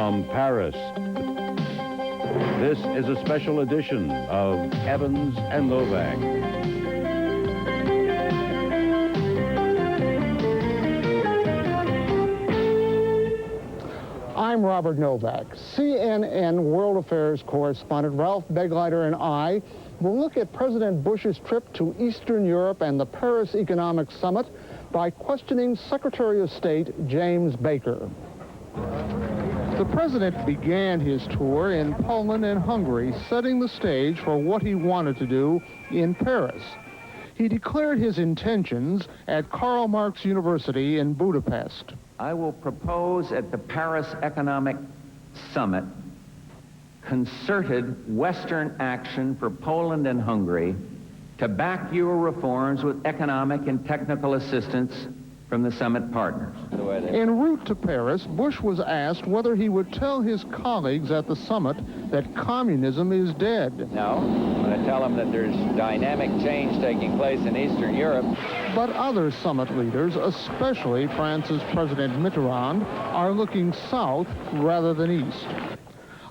from Paris. This is a special edition of Evans and Novak. I'm Robert Novak. CNN World Affairs correspondent Ralph Begleiter and I will look at President Bush's trip to Eastern Europe and the Paris Economic Summit by questioning Secretary of State James Baker. The president began his tour in Poland and Hungary, setting the stage for what he wanted to do in Paris. He declared his intentions at Karl Marx University in Budapest. I will propose at the Paris Economic Summit concerted Western action for Poland and Hungary to back Euro reforms with economic and technical assistance from the summit partners. En route to Paris, Bush was asked whether he would tell his colleagues at the summit that communism is dead. No, I'm going to tell them that there's dynamic change taking place in Eastern Europe. But other summit leaders, especially France's President Mitterrand, are looking south rather than east.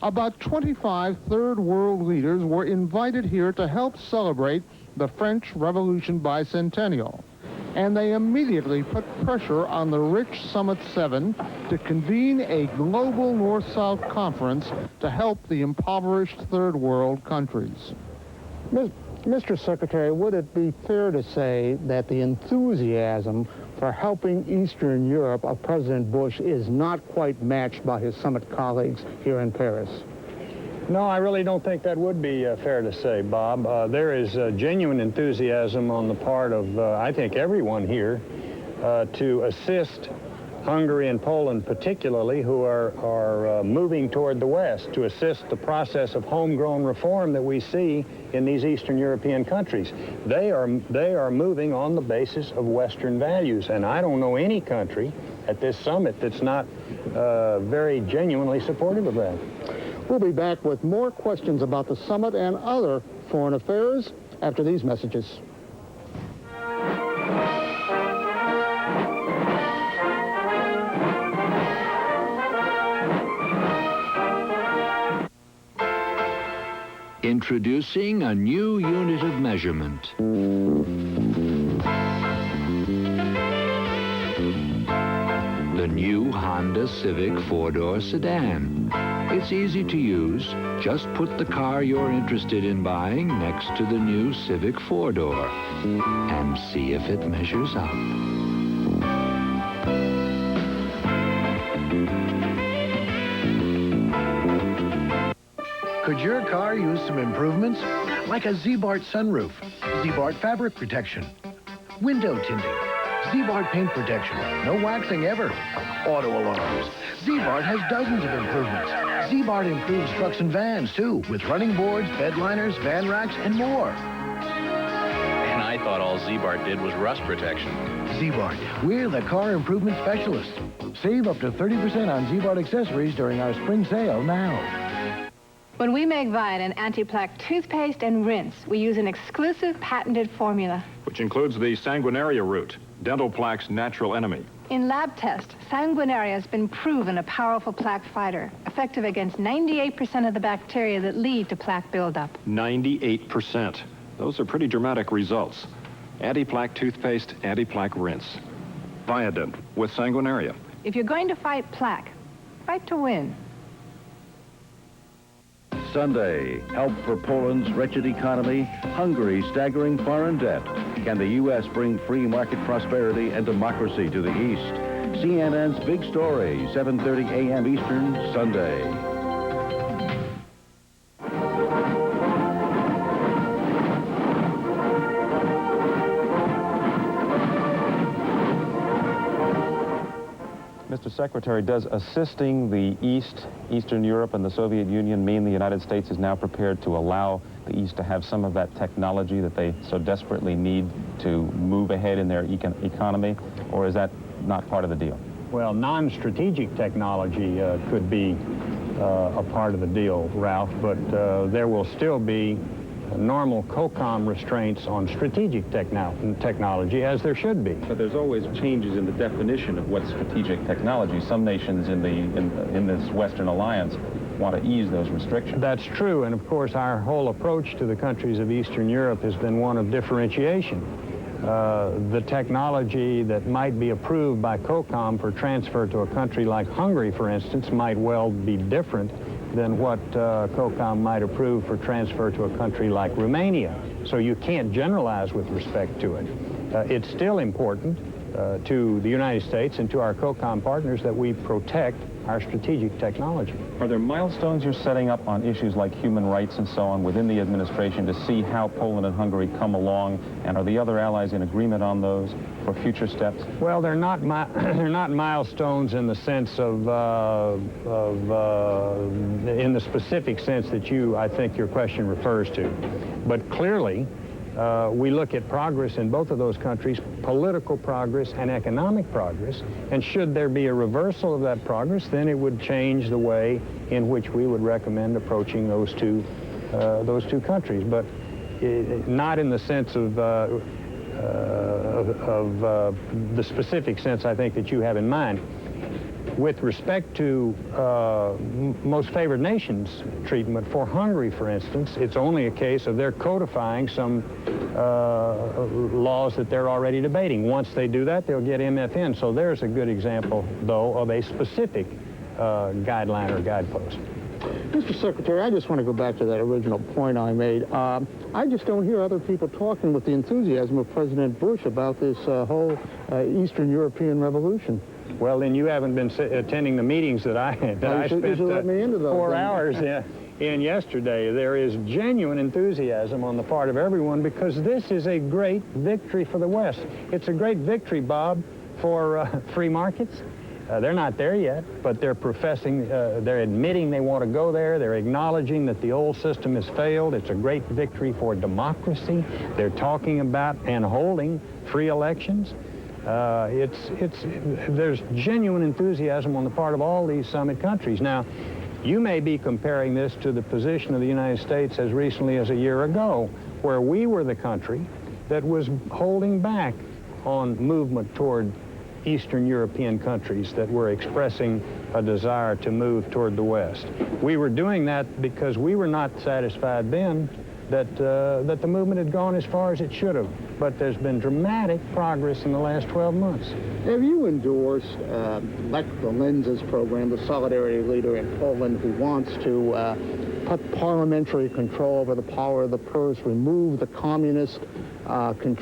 About 25 Third World leaders were invited here to help celebrate the French Revolution bicentennial. And they immediately put pressure on the rich Summit 7 to convene a global North-South conference to help the impoverished Third World countries. Mr. Secretary, would it be fair to say that the enthusiasm for helping Eastern Europe of President Bush is not quite matched by his summit colleagues here in Paris? No, I really don't think that would be fair to say, Bob. There is genuine enthusiasm on the part of, I think, everyone here to assist Hungary and Poland particularly, who are moving toward the West, to assist the process of homegrown reform that we see in these Eastern European countries. They are moving on the basis of Western values, and I don't know any country at this summit that's not very genuinely supportive of that. We'll be back with more questions about the summit and other foreign affairs after these messages. Introducing a new unit of measurement. The new Honda Civic four-door sedan. It's easy to use. Just put the car you're interested in buying next to the new Civic four-door and see if it measures up. Could your car use some improvements? Like a Z-Bart sunroof, Z-Bart fabric protection, window tinting, Z-Bart paint protection, no waxing ever, auto alarms. Z-Bart has dozens of improvements. Z-Bart improves trucks and vans, too, with running boards, bed liners, van racks, and more. And I thought all Z-Bart did was rust protection. Z-Bart, we're the car improvement specialists. Save up to 30% on Z-Bart accessories during our spring sale now. When we make Viet anti-plaque toothpaste and rinse, we use an exclusive patented formula. Which includes the sanguinaria root, dental plaque's natural enemy. In lab tests, sanguinaria has been proven a powerful plaque fighter, effective against 98% of the bacteria that lead to plaque buildup. 98%. Those are pretty dramatic results. Anti-plaque toothpaste, anti-plaque rinse. Viadent with sanguinaria. If you're going to fight plaque, fight to win. Sunday, help for Poland's wretched economy, Hungary's staggering foreign debt. Can the U.S. bring free market prosperity and democracy to the East? CNN's Big Story, 7:30 a.m. Eastern, Sunday. Mr. Secretary, does assisting the East, Eastern Europe, and the Soviet Union mean the United States is now prepared to allow the East to have some of that technology that they so desperately need to move ahead in their economy, or is that not part of the deal? Well, non-strategic technology could be a part of the deal, Ralph, but there will still be normal COCOM restraints on strategic technology, as there should be. But there's always changes in the definition of what's strategic technology. Some nations in this Western alliance want to ease those restrictions. That's true, and of course our whole approach to the countries of Eastern Europe has been one of differentiation. The technology that might be approved by COCOM for transfer to a country like Hungary, for instance, might well be different than what COCOM might approve for transfer to a country like Romania. So you can't generalize with respect to it. It's still important to the United States and to our COCOM partners that we protect our strategic technology. Are there milestones you're setting up on issues like human rights and so on within the administration to see how Poland and Hungary come along, and are the other allies in agreement on those for future steps? Well, they're not milestones in the sense of in the specific sense that I think your question refers to. But clearly, we look at progress in both of those countries, political progress and economic progress, and should there be a reversal of that progress, then it would change the way in which we would recommend approaching those two countries, but not in the sense of the specific sense I think that you have in mind. With respect to most favored nations treatment for Hungary, for instance, it's only a case of they're codifying some laws that they're already debating. Once they do that, they'll get MFN. So there's a good example, though, of a specific guideline or guidepost. Mr. Secretary, I just want to go back to that original point I made. I just don't hear other people talking with the enthusiasm of President Bush about this whole Eastern European revolution. Well, then you haven't been attending the meetings that I spent 4 hours in yesterday. There is genuine enthusiasm on the part of everyone because this is a great victory for the West. It's a great victory, Bob, for free markets. They're not there yet, but they're professing, they're admitting they want to go there. They're acknowledging that the old system has failed. It's a great victory for democracy. They're talking about and holding free elections. There's genuine enthusiasm on the part of all these summit countries. Now, you may be comparing this to the position of the United States as recently as a year ago, where we were the country that was holding back on movement toward Eastern European countries that were expressing a desire to move toward the West. We were doing that because we were not satisfied then that the movement had gone as far as it should have. But there's been dramatic progress in the last 12 months. Have you endorsed, like the Lenses program, the solidarity leader in Poland who wants to put parliamentary control over the power of the purse, remove the communist control